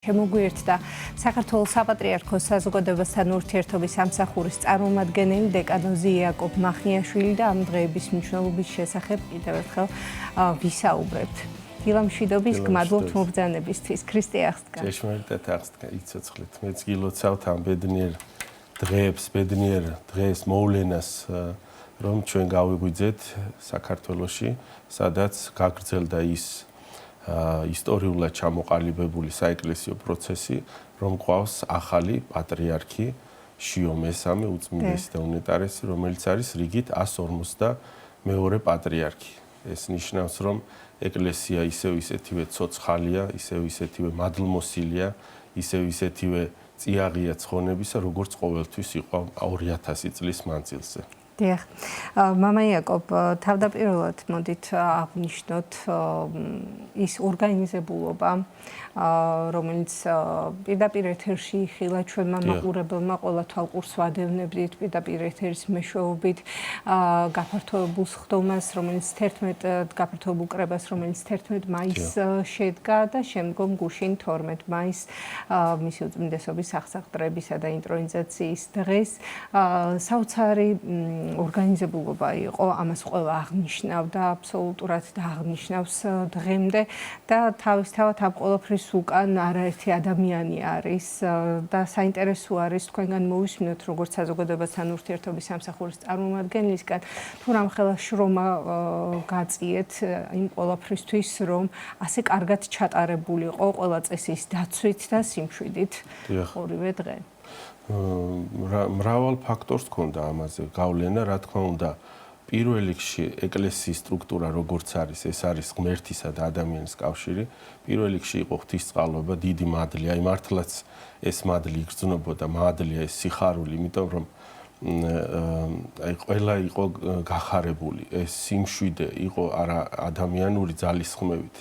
შემოგვიერთდა საქართველოს საპატრიარქოს საზოგადოებასთან ურთიერთობის სამსახურის წარმომადგენელი დეკანოზი იაკობ მახიაშვილი და ამ დღეების მნიშვნელობის შესახებ კიდევ ერთხელ ვისაუბრებთ. დილა მშვიდობის, გმადლობთ მობრძანებისთვის. ქრისტე აღსდგა. ჭეშმარიტად აღსდგა, იცოცხლეთ. მეც გილოცავთ ამ ბედნიერ დღეებს, ბედნიერ დღეს მოვლენას, რომ ჩვენ გავიღვიძეთ საქართველოში, სადაც გაგრძელდა ის ისტორიულად ჩამოყალიბებული საეკლესიო პროცესი, რომ გვყავს ახალი პატრიარქი შიო მესამე უწმინდესი და უნეტარესი, რომელიც არის რიგით 152 პატრიარქი. ეს ნიშნავს, რომ ეკლესია ისევ ისეთივე ცოცხალია, ისევ ისეთივე მადლმოსილია, ისევ ისეთივე წიაღია ცხონებისა, როგორც ყოველთვის იყო 2000 წლის მანძილზე. დიახ. მამა იაკობ, თავდაპირველად მოდით აღნიშნოთ ის ორგანიზებულობა, რომელიც პირდაპირ ეთერში იხილა ჩვენმა მაყურებელმა ყველა თვალყურს ვადევნებდით პირდაპირ ეთერის მეშვეობით გაფართოებულ სხდომას, რომელიც 11 გაფართოებულ კრებას, რომელიც 11 მაისს შედგა და შემდგომ გუშინ 12 მაისს მისი უწმინდესობის აღსაყდრებისა და ინტრონიზაციის დღეს საოცარი ორგანიზებულობა იყო, ამას ყველა აღნიშნავდა აბსოლუტურად და აღნიშნავს დღემდე და თავისთავად ამ ყველაფრის უკან არაერთი ადამიანი არის და საინტერესო არის თქვენგან მოვისმინოთ როგორც საზოგადოებასთან ურთიერთობის სამსახურის წარმომადგენლისგან თუ რამხელა შრომა გაწიეთ იმ ყველაფრისთვის, რომ ასე კარგად ჩატარებულიყო ყველა წესის დაცვით და სიმშვიდით ორივე დღე. მრავალ ფაქტორს ჰქონდა ამაზე გავლენა, რა თქმა უნდა, პირველ რიგში ეკლესიის სტრუქტურა როგორც არის, ეს არის ღმერთისა და ადამიანის კავშირი. პირველ რიგში იყო ღვთისწყალობა, დიდი მადლი, აი მართლაც ეს მადლი იგრძნობოდა, მადლია ეს სიხარული, იმიტომ რომ აი ყველა იყო გახარებული, ეს სიმშვიდე იყო არა ადამიანური ძალისხმევით.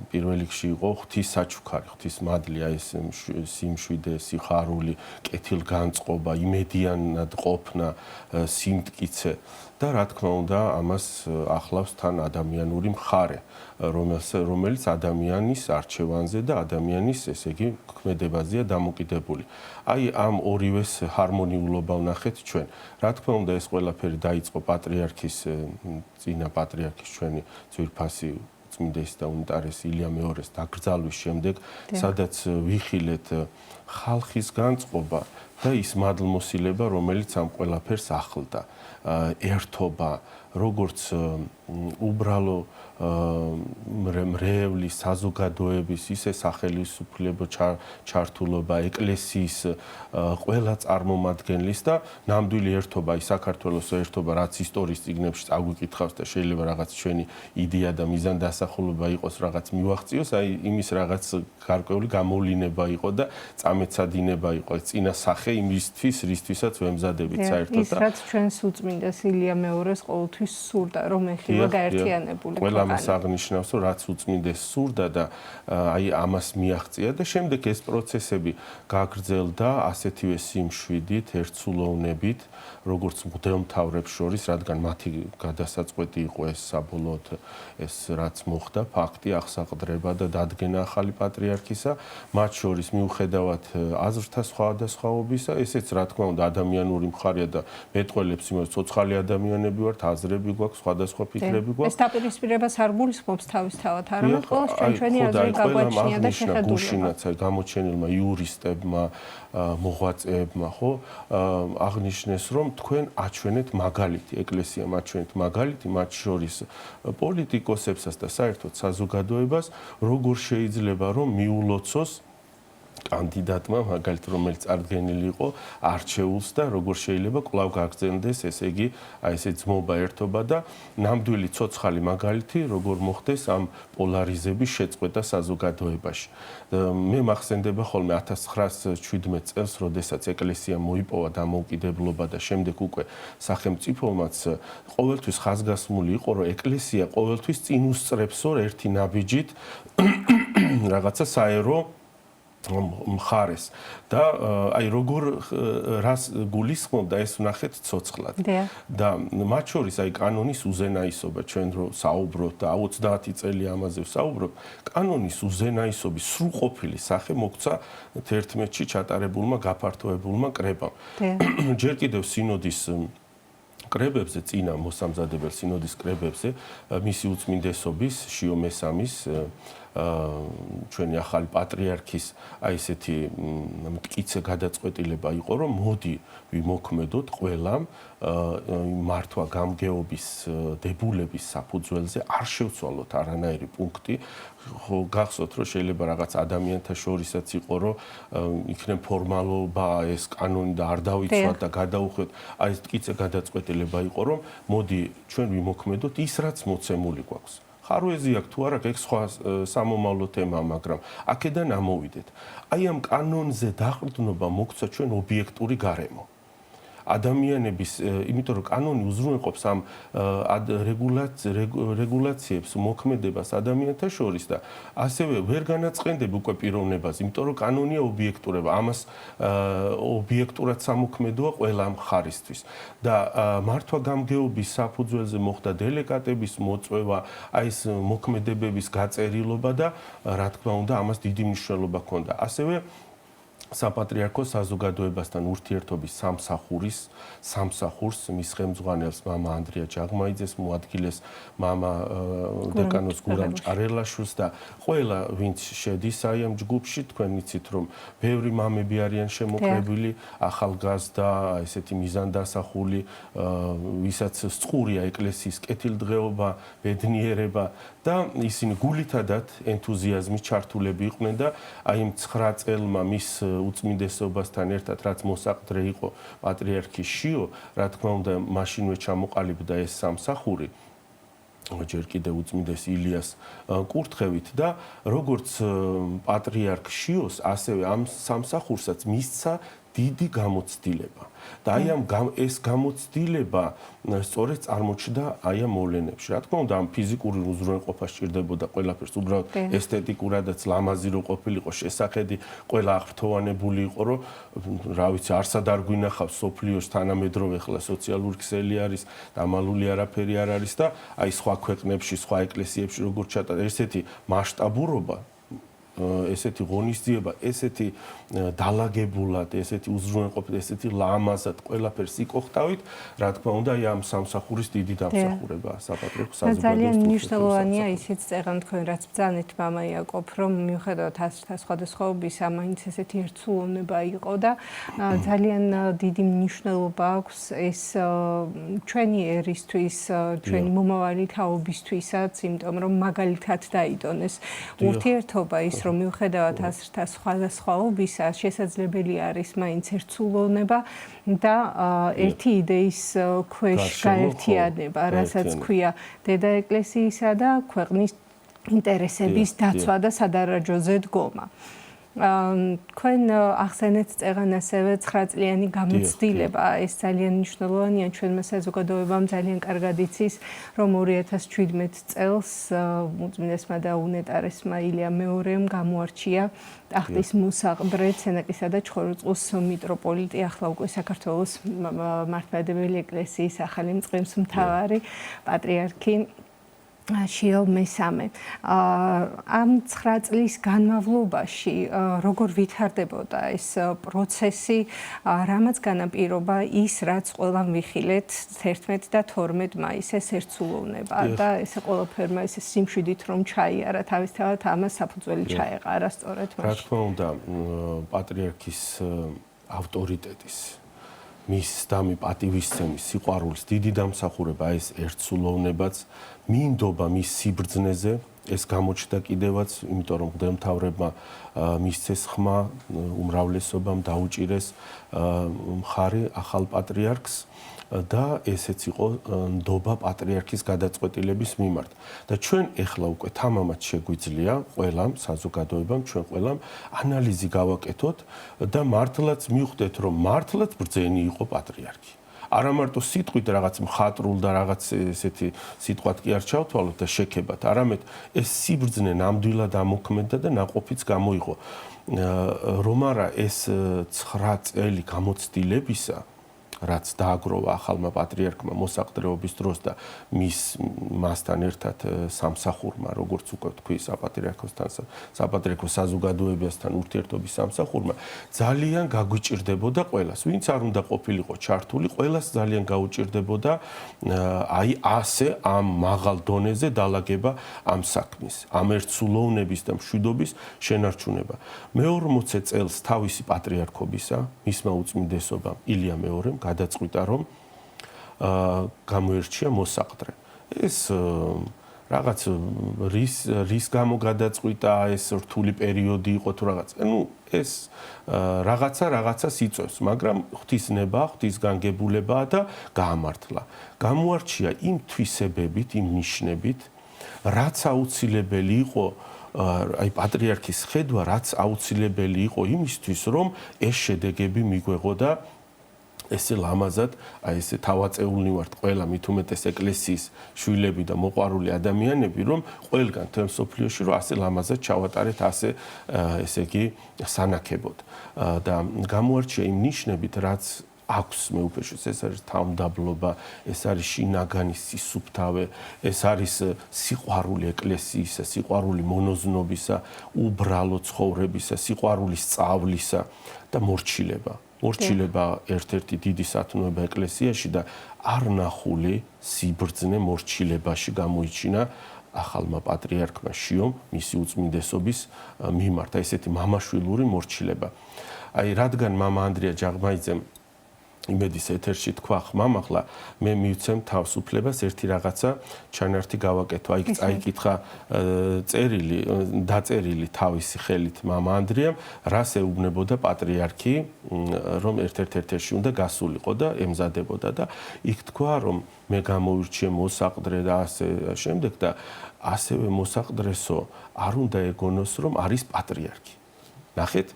პირველ რიგში იყო ღვთის საჩუქარი, ღვთის მადლია ეს სიმშვიდე, სიხარული, კეთილგანწყობა, იმედიანად ყოფნა, სიმტკიცე და რა თქმა უნდა, ამას ახლავს თან ადამიანური მხარე, რომელიც ადამიანის არჩევანზე და ადამიანის, ესე იგი, ქმედებაზეა დამოკიდებული. აი ამ ორივეს ჰარმონიულობა ვნახეთ ჩვენ. რა თქმა უნდა, ეს ყველაფერი დაიწყო პატრიარქის, წინა პატრიარქის ჩვენი ძვირფასი უწმინდესი და უნეტარესი ილია მეორეს დაკრძალვის შემდეგ, სადაც ვიხილეთ ხალხის განწყობა და ის მადლმოსილება, რომელიც ამ ყველაფერს ახლდა. ერთობა, როგორც უბრალო მრევლის, საზოგადოების, ისე სახელმწიფო ჩართულობა, ეკლესიის ყველა წარმომადგენლის და ნამდვილი ერთობა, ის საქართველოს ერთობა, რაც ისტორიის წიგნებში წაგვიკითხავს და შეიძლება რაღაც ჩვენი იდეა და მიზანდასახულება იყოს, რაღაც მივახციოს, აი იმის რაღაც გარკვეული გამოვლინება იყო და წამეცადინება იყო, წინა სახე იმისთვის, რისთვისაც ვემზადებით საერთოდ და ის რაც ჩვენს უწმინდეს ილია მეორეს ყოველთვის სურდა, რომ ეხილა გაერთიანებული ყველა მას აღნიშნავს, რომ რაც უწმინდეს სურდა და აი ამას მიაღწია და შემდეგ ეს პროცესები გაგრძელდა ასეთივე სიმშვიდით, ერთსულოვნებით, როგორც მღვდელმთავრებს შორის, რადგან მათი გადასაწყვეტი იყო ეს საბოლოოდ ეს რაც მოხდა, ფაქტი აღსაყდრება და დადგენა ახალი პატრიარქისა, მათ შორის მიუხედავად აზრთა სხვადასხვაობისა, ესეც რა თქმა უნდა ადამიანური მხარეა და მეტყველებს იმას, ცოცხალი ადამიანები ვართ, აზრები გვაქვს, სხვადასხვა ფიქრები გვაქვს. ეს დაპირისპირებას არ გულისხმობს თავისთავად, არამედ ყოველს ჩვენი აზრი გაგვაჩნია და შეხედულება. გუშინაც გამოჩენილმა იურისტებმა, მოღვაწეებმა, ხო, აღნიშნეს, რომ თქვენ აჩვენეთ მაგალითი, ეკლესიამ აჩვენეთ მაგალითი, მათ შორის პოლიტიკოსებსაც და საერთოდ საზოგადოებას, როგორ შეიძლება რომ მიულოცოს კანდიდატმა, მაგალითად, რომელიც წარდგენილი იყო, არჩეულს და როგორ შეიძლება კვლავ გაგრძელდეს, ესე იგი, აი ესე ძმობა, ერთობა და ნამდვილი ცოცხალი მაგალითი, როგორ მოხდეს ამ პოლარიზების შეწყვეტა საზოგადოებაში. მე მახსენდება ხოლმე 1917 წელს, როდესაც ეკლესია მოიპოვა დამოუკიდებლობა და შემდეგ უკვე სახელმწიფომაც ყოველთვის ხაზგასმული იყო, რომ ეკლესია ყოველთვის წინ უსწრებსო ერთი ნაბიჯით რაღაცა საერო მხარეს და აი როგორ რას გულისხმობდა ეს ვნახეთ ცოცხლად და მათ შორის აი კანონის უზენაისობა ჩვენ რო საუბრობთ და 30 წელი ამაზე ვსაუბრობ კანონის უზენაისობის სრულყოფილი სახე მოგვცა 11-ში ჩატარებულმა გაფართოებულმა კრებამ ჯერ კიდევ სინოდის კრებებზე წინა მოსამზადებელ სინოდის კრებებზე მისი უწმინდესობის შიო მესამის ჩვენი ახალი პატრიარქის აი ესეთი მტკიცე გადაწყვეტილება იყო რომ მოდი ვიმოქმედოთ ყველამ მართვა გამგეობის დებულების საფუძველზე არ შევცვალოთ არანაირი პუნქტი ხო გახსოვთ რომ შეიძლება რაღაც ადამიანთა შორისაც იყო რომ იქნებ ფორმალობა ეს კანონი და არ დავიცვათ და გადაუხვევთ აი ეს მტკიცე გადაწყვეტილება იყო რომ მოდი ჩვენ ვიმოქმედოთ ის რაც მოცემული გვაქვს ხარვეზი აქვს თუ არა ეგ სხვა სამომავლო თემაა მაგრამ აქედან ამოვიდეთ აი ამ კანონზე დაყრდნობა მოგვცა ჩვენ ობიექტური გარემო ადამიანების იმიტომ რომ კანონი უზრუნველყოფს ამ რეგულაციებს მოქმედებას ადამიანთა შორის და ასევე ვერ განაწყენდები უკვე პიროვნებას იმიტომ რომ კანონია ობიექტურება ამას ობიექტურად სამოქმედოა ყველა მხარისთვის და მართვა გამგეობის საფუძველზე მოხდა დელეკატების მოწვევა აი ეს მოქმედებების გაწერილობა და რა თქმა უნდა ამას დიდი მნიშვნელობა ჰქონდა ასევე საპატრიარქო საზოგადოებასთან ურთიერთობის სამსახურს მის ხელმძღვანელს მამა ანდრია ჯაღმაიძეს მოადგილეს მამა დეკანოს გურამ ჭარელაშვილს და ყველა ვინც შედის აი ამ ჯგუფში თქვენ იცით რომ ბევრი მამები არიან შემოყრებილი ახალგაზრდა ესეთი მიზანდასახული ვისაც სწურია ეკლესიის კეთილდღეობა ბედნიერება და ისინი გულითადად ენთუზიაზმით ჩართულები იყვნენ და აი 9 წელმა მის უწმინდესობასთან ერთად რაც მოსაყდრე იყო პატრიარქი შიო, რა თქმა უნდა, მაშინვე ჩამოყალიბდა ეს სამსახური ჯერ კიდევ უწმინდეს ილიას კურთხევით და როგორც პატრიარქ შიოს, ასევე ამ სამსახურსაც მისცა დიდი გამოცდილება. და აი ამ ეს გამოცდილება სწორედ წარმოჩნდა აი ამ მოვლენებში. რა თქმა უნდა, ამ ფიზიკური უზრუნველყოფა სჭირდებოდა ყველაფერს, უბრალოდ ესთეტიკურადაც ლამაზი რო ყოფილიყო შესახედი, ყველა აღფრთოვანებული იყო, რომ რა ვიცი, არსად არ გვინახავს სოფლიოს თანამედროვე ხლა სოციალური ქსელი არის, დამალული არაფერი არ არის და აი სხვა ქვეყნებში, სხვა ეკლესიებში როგორ ჩატარდა ესეთი მასშტაბურობა ესეთი ღონისძიება, ესეთი დალაგებულად, ესეთი უზრუნველყოფით, ესეთი ლამაზად ყველაფერს იკოხტავით, რა თქმა უნდა, აი ამ სამსახურის დიდი დამსახურება საპატრიარქო საზოგადოების. ძალიან მნიშვნელოვანია ისიც წერან თქვენ რაც ბრძანეთ მამა იაკობ, რომ მიუხედავად ასთა სხვადასხვაობისა, მაინც ესეთი ერთსულოვნება იყო და ძალიან დიდი მნიშვნელობა აქვს ეს ჩვენი ერისთვის, ჩვენი მომავალი თაობისთვისაც, იმიტომ რომ მაგალითად დაიდონეს ურთიერთობა ის რომ მიუხედავად ასთა სხვადასხვაობისა შესაძლებელი არის მაინც ერთსულოვნება და ერთი იდეის ქვეშ გაერთიანება, რასაც ქვია დედა ეკლესიისა და ქვეყნის ინტერესების დაცვა და სადარაჯოზე დგომა. თქვენ ახსენეთ წეღან ასევე 9 წლიანი გამოცდილება ეს ძალიან მნიშვნელოვანია ჩვენმა საზოგადოებამ ძალიან კარგად იცის რომ 2017 წელს უწმინდესმა და უნეტარესმა ილია მეორემ გამოარჩია ტახტის მოსაყდრე ცენაკისა და ჩხოროწყუს მიტროპოლიტი ახლა უკვე საქართველოს მართლმადიდებელი ეკლესიის ახალი მწყემსმთავარი პატრიარქი შიო მესამე. ამ 9 წლის განმავლობაში როგორ ვითარდებოდა ეს პროცესი, რამაც განაპირობა ის, რაც ყველამ ვიხილეთ 11 და 12 მაისს ერთსულოვნება და ეს ყველაფერმა ეს სიმშვიდით რომ ჩაიარა თავისთავად ამას საფუძველი ჩაეყარა სწორედ მაშინ. რა თქმა უნდა, პატრიარქის ავტორიტეტის მის დამი პატივისცემის სიყვარულის დიდი დამსახურება ეს ერთსულოვნებაც მინდობა მის სიბრძნეზე ეს გამოჩნდა კიდევაც იმიტომ რომ მღვდელმთავრებმა მისცეს ხმა უმრავლესობამ დაუჭირეს მხარი ახალ პატრიარქს და ესეც იყო ნდობა პატრიარქის გადაწყვეტილების მიმართ. და ჩვენ ეხლა უკვე თამამად შეგვიძლია ყველამ საზოგადოებამ ჩვენ ყველამ ანალიზი გავაკეთოთ და მართლაც მივხვდეთ რომ მართლაც ბრძენი იყო პატრიარქი. არა მარტო სიტყვით რაღაც მხატვრულ და რაღაც ესეთი სიტყვად კი არ ჩავთვალოთ და შექებათ, არამედ ეს სიბრძნე ნამდვილად ამოქმედდა და ნაყოფიც გამოიღო. რომ არა ეს 9 წელი გამოცდილებისა რაც დააგროვა ახალმა პატრიარქმა მოსაყდრეობის დროს და მასთან ერთად სამსახურმა, როგორც უკვე თქვი, საპატრიარქო საზოგადოებასთან ურთიერთობის სამსახურმა, ძალიან გაგვიჭირდებოდა ყველას, ვინც არ უნდა ყოფილიყო ჩართული, ყველას ძალიან გაუჭირდებოდა აი ასე ამ მაღალ დონეზე დალაგება ამ საქმის, ამ ერთსულოვნების და მშვიდობის შენარჩუნება. მე-40 წელს თავისი პატრიარქობისა, მისმა უწმინდესობამ ილია მეორემ გადაწყვიტა რომ გამოერჩია მოსაყდრე. ეს რაღაც რის გამო გადაწყვიტა, ეს რთული პერიოდი იყო თუ რაღაც. ეს რაღაცას იწევს, მაგრამ ღვთისნება, ღვთისგანგებულებაა და გაამართლა. გამოარჩია იმ თვისებებით, იმ ნიშნებით, რაც აუცილებელი იყო აი პატრიარქის ხედვა, რაც აუცილებელი იყო იმისთვის, რომ ეს შედეგები მიგვეღო და ესე ლამაზად, აი ესე თავაწეულნი ვართ ყველა მით უმეტეს ეკლესიის შვილები და მოყვარული ადამიანები, რომ ყველგან თემ სოფლიოში რომ ასე ლამაზად ჩავატარეთ, ესე იგი სანაკებოდ. და გამოარჩია იმ ნიშნებით, რაც აქვს მეუფეშოს, ეს არის თავმდაბლობა, ეს არის შინაგანის სისუფთავე, ეს არის სიყვარული ეკლესიისა, სიყვარული მონოზნობისა, უბრალო ცხოვრებისა, სიყვარული სწავლისა და მორჩილება. მორჩილება ერთ-ერთი დიდი სათნოება ეკლესიაში და არ ნახული სიბრძნე მორჩილებაში გამოიჩინა ახალმა პატრიარქმა შიომ მისი უწმინდესობის მიმართ. ესეთი მამაშვილური მორჩილება. აი რადგან მამა ანდრია ჯაღმაიძემ იმედის ეთერში თქვა ხმამაღლა, მე მივცემ თავისუფლებას ერთი რაღაცა ჩანართი გავაკეთო. აი წაიკითხა დაწერილი თავისი ხელით მამა ანდრიამ, რას ეუბნებოდა პატრიარქი, რომ ერთ-ერთ ეთერში უნდა გასულიყო და ემზადებოდა და იქ თქვა, რომ მე გამოვირჩიე მოსაყდრე და ასე შემდეგ და ასევე მოსაყდრესო არ უნდა ეგონოს, რომ არის პატრიარქი. ნახეთ?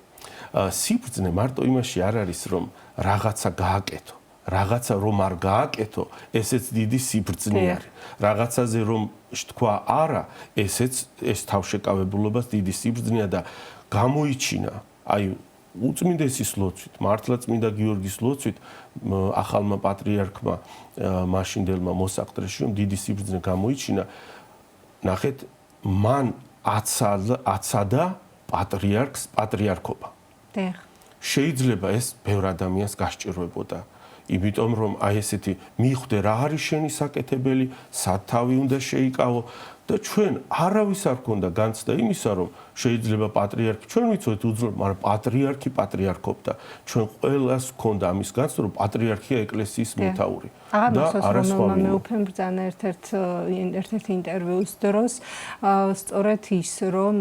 სიბრძნე მარტო იმაში არ არის, რომ რაღაცა გააკეთო. რაღაცა რომ არ გააკეთო, ესეც დიდი სიბრძნე არის. რაღაცაზე რომ თქვა არა, ესეც ეს თავშეკავებულობას დიდი სიბრძნეა და გამოიჩინა, აი უწმინდესის ლოცვით, მართლა წმინდა გიორგის ლოცვით, ახალმა პატრიარქმა, მაშინდელმა მოსაყდრეში, რომ დიდი სიბრძნე გამოიჩინა. ნახეთ, მან აცადა პატრიარქს პატრიარქობა. შეიძლება ეს ბევრ ადამიანს გასჭირვებოდა. იმიტომ რომ აი ესეთი მიხვდე რა არის შენი საკეთებელი, სათავი უნდა შეიკავო და ჩვენ არავის არ ქონდა განცდა იმისა, რომ შეიძლება პატრიარქი, ჩვენ ვიცოდით უძლურს, მაგრამ პატრიარქი პატრიარქობდა. ჩვენ ყველას ქონდა ამის განცდა, რომ პატრიარქია ეკლესიის მეთაური. და არასწორად მეუფემ ბრძანა ერთ-ერთი ინტერვიუს დროს, სწორედ ის, რომ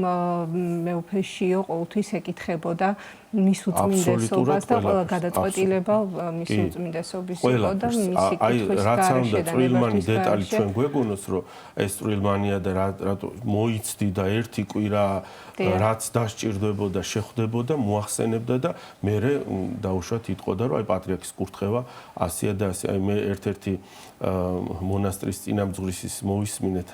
მეუფეშიო ყოველთვის ეკითხებოდა მის უწმინდესობას და ყველა გადაწყვეტილება მის უწმინდესობის იყო და მისი კითხვის გარშე და წვრილმანი დეტალი ჩვენ გვეგონოს, რომ ეს წვრილმანია და რატო მოიცდი და ერთი კვირა რაც დასჭირდებოდა, შეხვდებოდა, მოახსენებდა და მე დაუშვათ იტყოდა, რომ აი პატრიარქის კურთხევა ასეა და ასე. აი მე ერთ-ერთი მონასტრის წინამძღვრისის მოვისმინეთ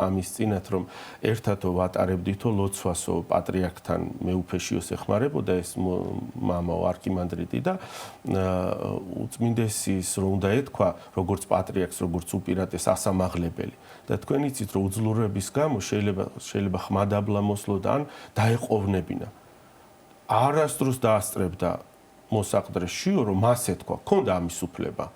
ამის წინათ, რომ ერთადო ვატარებდითო ლოცვასო პატრიარქთან მეუფეშიოს ეხმარებოდა ეს მამაო არქიმანდრიტი და უწმინდესის რომ უნდა ეთქვა, როგორც პატრიარქს, როგორც უპირატეს ასამაღლებელი. და თქვენ იცით, რომ უძლურების გამო შეიძლება ხმადაბლა მოსლოდა ან დაეყოვნებინა. არასდროს დაასწრებდა მოსაყდრეს შიო, რომ მას ეთქვა, ქონდა ამის უფლება.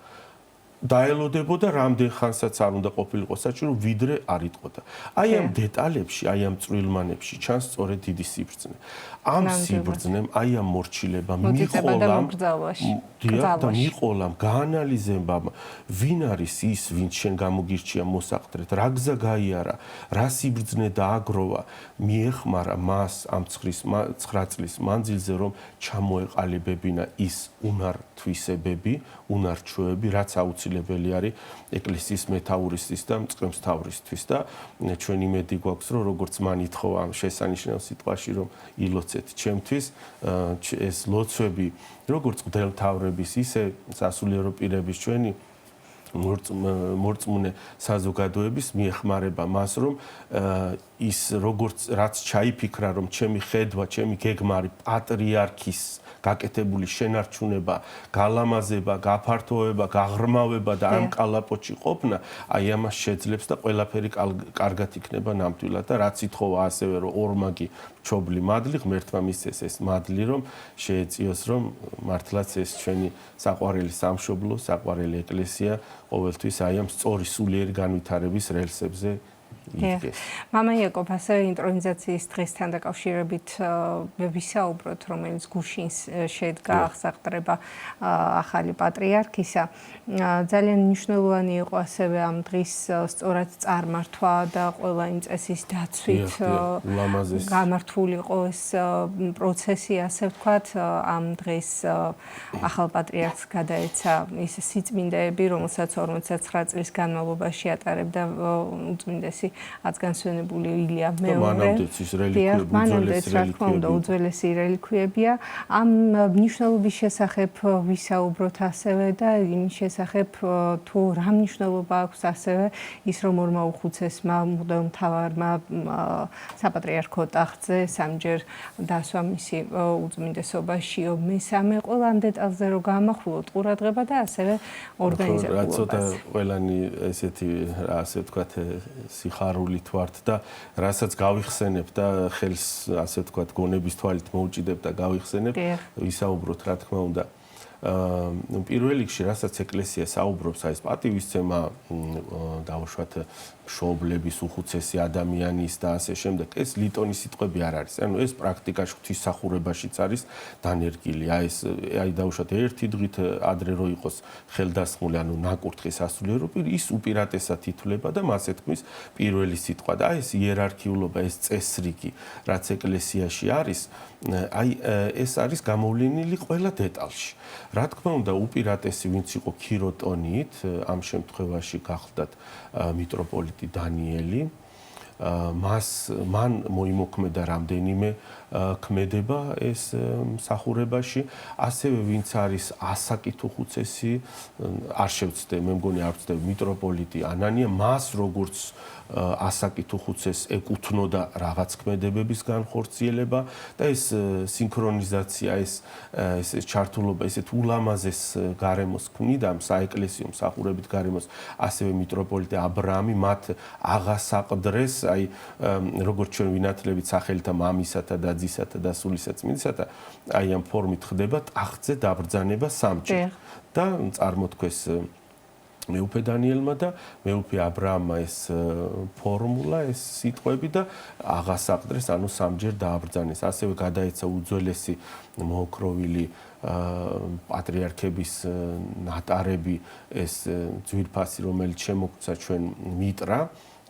დაელოდებოდა რამდენ ხანსაც არ უნდა ყოფილიყო საჭირო, ვიდრე არ იტყოდა. აი ამ დეტალებში, აი ამ წვრილმანებში ჩანს სწორედ დიდი სიბრძნე. ამ სიბრძნემ, აი ამ მორჩილებამ მიყოლამ, გაანალიზებამ, ვინ არის ის, ვინც შენ გამოგირჩია მოსაყდრეთ, რა გზა გაიარა, რა სიბრძნე დააგროვა, მიეხმარა მას ამ 9 წლის მანძილზე, რომ ჩამოეყალიბებინა ის უნართვისებები, უნარჩვევები, რაც აუცილებელი არის ეკლესიის მეთაურისთვის და მწყემსთავრისთვის და ჩვენ იმედი გვაქვს, რომ როგორც მან ითხოვა ამ შესანიშნავ სიტყვაში, რომ ილოცეთ ჩემთვის ეს ლოცვები, როგორც მღვდელმთავრების, ისე სასულიერო პირების ჩვენი მორწმუნე საზოგადოების მიეხმარება მას, რომ ის როგორც რაც ჩაიფიქრა, რომ ჩემი ხედვა, ჩემი გეგმარი პატრიარქის გაკეთებული შენარჩუნება, გალამაზება, გაფართოება, გაღრმავება და ამ კალაპოტში ყოფნა, აი ამას შეძლებს და ყველაფერი კარგად იქნება ნამდვილად და რაც ითხოვა ასევე რომ ორმაგი მშობლი მადლი ღმერთმა მისცეს ეს მადლი რომ შეეწიოს რომ მართლაც ეს ჩვენი საყვარელი სამშობლო, საყვარელი ეკლესია ყოველთვის აი ამ სწორი სულიერი განვითარების რელსებზე მამა იაკობ, ასევე ინტრონიზაციის დღესთან დაკავშირებით ვისაუბროთ, რომელიც გუშინს შედგა აღსაყდრება ახალი პატრიარქისა. ძალიან მნიშვნელოვანი იყო ასევე ამ დღის სწორად წარმართვა და ყველა იმ წესის დაცვით გამართული იყო ეს პროცესი, ასე ვთქვათ, ამ დღეს ახალ პატრიარქს გადაეცა ის სიწმინდეები, რომელსაც 59 წლის განმავლობაში ატარებდა უწმინდესი აცგანსვენებული ილია მეორე. მანამდეც რა თქმა უნდა უძველესი რელიქვიებია. ამ მნიშვნელობის შესახებ ვისაუბროთ ასევე და იმის შესახებ თუ რა მნიშვნელობა აქვს ასევე ის რომ ორმა უხუცესმა მღვდელმთავარმა საპატრიარქო ტახტზე სამჯერ დასვა მისი უწმინდესობაშიო. მესამე ყველა ამ დეტალზე რომ გამახვილოთ ყურადღება და ასევე ორგანიზებულობას. რა ცოტა ყველანი ესეთი ასე ვთქვათ სიხარულით ვართ და რასაც გავიხსენებ და ხელს ასე ვთქვათ გონების თვალით მოუჭიდებ და გავიხსენებ ვისაუბროთ რა თქმა უნდა პირველ რიგში რასაც ეკლესია საუბრობს აი ეს პატივისცემა დავუშვათ მშობლების უხუცესი ადამიანის და ასე შემდეგ ეს ლიტონის სიტყვები არ არის ანუ ეს პრაქტიკაში ღვთისმსახურებაშიც არის დანერგილი აი დავუშვათ ერთი დღით ადრე რო იყოს ხელდასხმული ანუ ნაკურთხის ასულიერო ის უპირატესად ითვლება და მას ეთქმის პირველი სიტყვა და აი ეს იერარქიულობა ეს წესრიგი რაც ეკლესიაში არის აი ეს არის გამოვლენილი ყველა დეტალში რა თქმა უნდა უპირატესი ვინც იყო ქიროტონით ამ შემთხვევაში გახლდათ მიტროპოლიტი დანიელი მან მოიმოქმედა რამდენიმე ქმედება ეს მსახურებაში ასევე ვინც არის ასაკით უხუცესი არ შევცდე მე მგონი არ ვცდები მიტროპოლიტი ანანია მას როგორც ასაკით უხუცეს ეკუთვნოდა რაღაც ქმედებების განხორციელება და ეს სინქრონიზაცია ეს ჩართულობა ესეთ ულამაზეს გარემოს ქმნიდა საეკლესიო მსახურებით გარემოს ასევე მიტროპოლიტი აბრაამი მათ აღასაყდრეს აი როგორც ჩვენ ვინათლებით სახელთა მამისათა და ძისათა და სულისაწმინდისათა აი ამ ფორმით ხდება ტახტზე დაბრძანება სამჯერ და წარმოთქვეს მეუფე დანიელმა და მეუფე აბრაამმა ეს ფორმულა ეს სიტყვები და აღასაყდრეს ანუ სამჯერ დააბრძანეს ასევე გადაეცა უძველესი მოოქროვილი პატრიარქების ნატარები ეს ძვირფასი რომელიც შემოგვცა ჩვენ მიტრა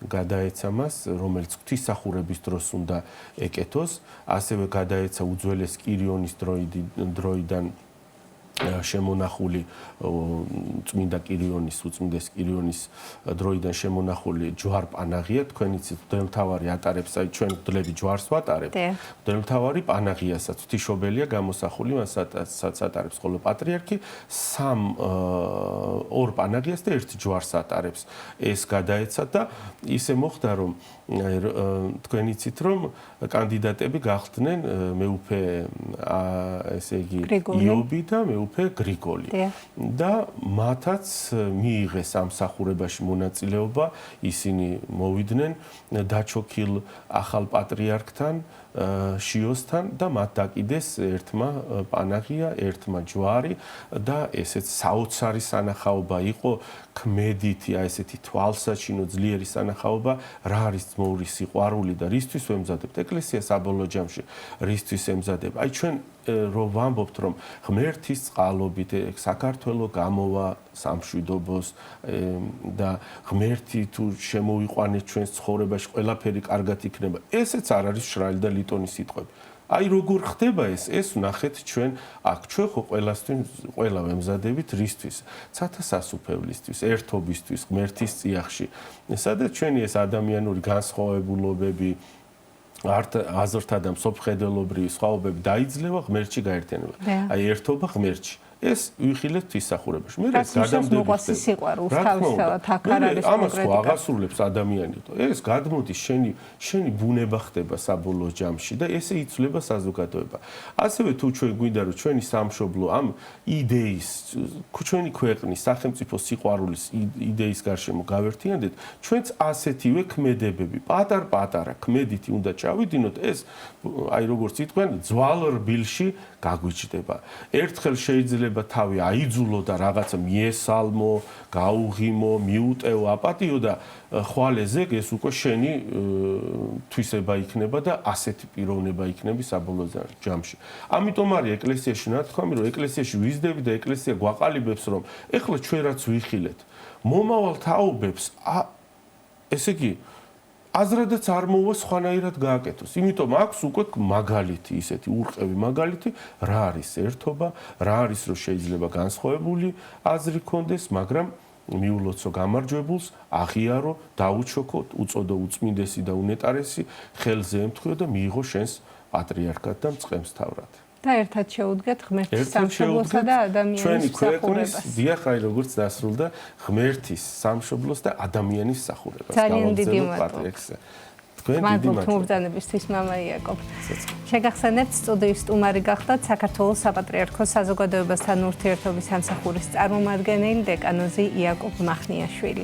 გადაეცა მას რომელიც ღვთისმსახურების დროს უნდა ეკეთოს ასევე გადაეცა უძველეს კირიონის დროიდან შემონახული წმინდა კირიონის უწმინდეს კირიონის დროიდან შემონახული ჯვარ-პანაღია თქვენიც მღვდელმთავარი ატარებს აი ჩვენ მღვდლები ჯვარს ვატარებთ მღვდელმთავარი პანაღიასაც ღვთისმშობელია გამოსახული მასაც ატარებს ხოლო პატრიარქი ორ პანაღიას და ერთ ჯვარს ატარებს ეს გადაეცა და ისე მოხდა რომ თქვენ იცით რომ კანდიდატები გახდნენ მეუფე ესე იგი იობი და მეუფე გრიგოლი და მათაც მიიღეს ამ მსახურებაში მონაწილეობა ისინი მოვიდნენ დაჩოქილ ახალ პატრიარქთან შიოსთან და მათ დაკიდეს ერთმა პანაღია ერთმა ჯვარი და ესეც საოცარი სანახაობა იყო ქმედითი აი ესეთი თვალსაჩინო ძლიერი სანახაობა რა არის ძმოური სიყვარული და რისთვის ვემზადებთ ეკლესია საბოლოო ჯამში რისთვის ემზადება აი ჩვენ რომ ვამბობთ რომ ღმერთის წყალობით საქართველოს გამოვა სამშვიდობოს და ღმერთი თუ შემოიყვანეს ჩვენს ცხოვრებაში ყველაფერი კარგად იქნება ესეც არ არის შრალი და ლიტონის სიტყვები აი როგორ ხდება ეს ვნახეთ ჩვენ აქ ჩვენ ხო ყველა ვემზადებით რისთვის ცათა სასუფევლისთვის ერთობისთვის ღმერთის წიაღში სადაც ჩვენი ეს ადამიანური განსხვავებულობები აზრთა და მსოფლმხედველობრივი სხვაობები დაიძლევა ღმერთში გაერთიანება. აი ერთობა ღმერთში. ეს ვიხილეთ ღვთისმსახურებაში. მე რაც მოყვასი სიყვარულს თავისთავად აქ არ არის ამას ხო აღასრულებს ადამიანი. ეს გადმოდის შენი ბუნება ხდება საბოლოო ჯამში და ესე იცვლება საზოგადოება. ასევე თუ ჩვენ გვინდა რომ ჩვენი სამშობლო ამ იდეის, ჩვენი ქვეყნის სახელმწიფო სიყვარულის იდეის გარშემო გავერთიანდეთ, ჩვენც ასეთივე ქმედებები, პატარ-პატარა ქმედითი უნდა ჩავიდინოთ, ეს აი როგორც იტყვიან, ძვალ რბილში გაგვიჩნდება. ერთხელ შეიძლება თავი აიძულო და რაღაცა მიესალმო, გაუღიმო, მიუტევო, აპატიო და ხვალ ეგ ეს უკვე შენი თვისება იქნება და ასეთი პიროვნება იქნები საბოლოო ჯამში. ამიტომ არის ეკლესიაში ნათქვამი, რომ ეკლესიაში ვიზდები და ეკლესია გვაყალიბებს, რომ ეხლა ჩვენ რაც ვიხილეთ, მომავალ თაობებს ესე იგი აზრადაც არ მოვა სხვანაირად გააკეთოს. იმიტომ აქვს უკვე მაგალითი, ისეთი ურყევი მაგალითი, რა არის ერთობა, რა არის რომ შეიძლება განსხვავებული აზრი ქონდეს, მაგრამ მიულოცო გამარჯვებულს, აღიარო, დაუჩოქო, უწოდო უწმინდესი და უნეტარესი, ხელზე ემთხვიო და მიიღო შენს პატრიარქად და მწყემსთავრად. და ერთად შეუდგეთ ღმერთის სამშობლოსა და ადამიანის ჩვენი ქვეყნის მსახურებას. დიახ, აი როგორც დასრულდა ღმერთის სამშობლოს და ადამიანის მსახურებას. ძალიან დიდი მადლობა. მადლობთ მობრძანებისთვის მამა იაკობ. შეგახსენებთ სტუდიის სტუმარი გახდათ საქართველოს საპატრიარქოს საზოგადოებასთან ურთიერთობის სამსახურის წარმომადგენელი დეკანოზი იაკობ მახნიაშვილი.